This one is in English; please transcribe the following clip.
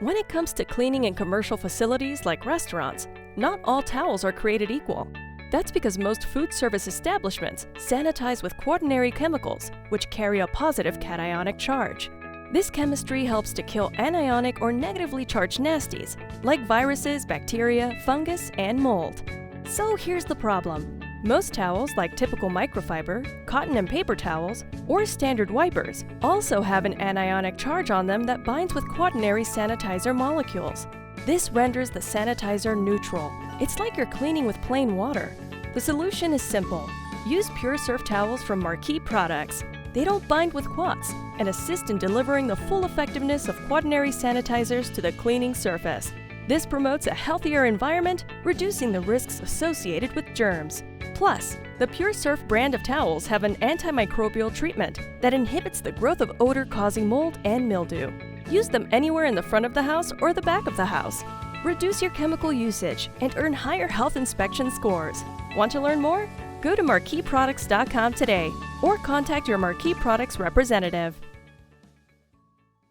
When it comes to cleaning in commercial facilities like restaurants, not all towels are created equal. That's because most food service establishments sanitize with quaternary chemicals, which carry a positive cationic charge. This chemistry helps to kill anionic or negatively charged nasties, like viruses, bacteria, fungus, and mold. So here's the problem. Most towels, like typical microfiber, cotton and paper towels, or standard wipers, also have an anionic charge on them that binds with quaternary sanitizer molecules. This renders the sanitizer neutral. It's like you're cleaning with plain water. The solution is simple. Use Pure Surf towels from Marquee products. They don't bind with quats and assist in delivering the full effectiveness of quaternary sanitizers to the cleaning surface. This promotes a healthier environment, reducing the risks associated with germs. Plus, the Pure Surf brand of towels have an antimicrobial treatment that inhibits the growth of odor-causing mold and mildew. Use them anywhere in the front of the house or the back of the house. Reduce your chemical usage and earn higher health inspection scores. Want to learn more? Go to marqueeproducts.com today or contact your Marquee Products representative.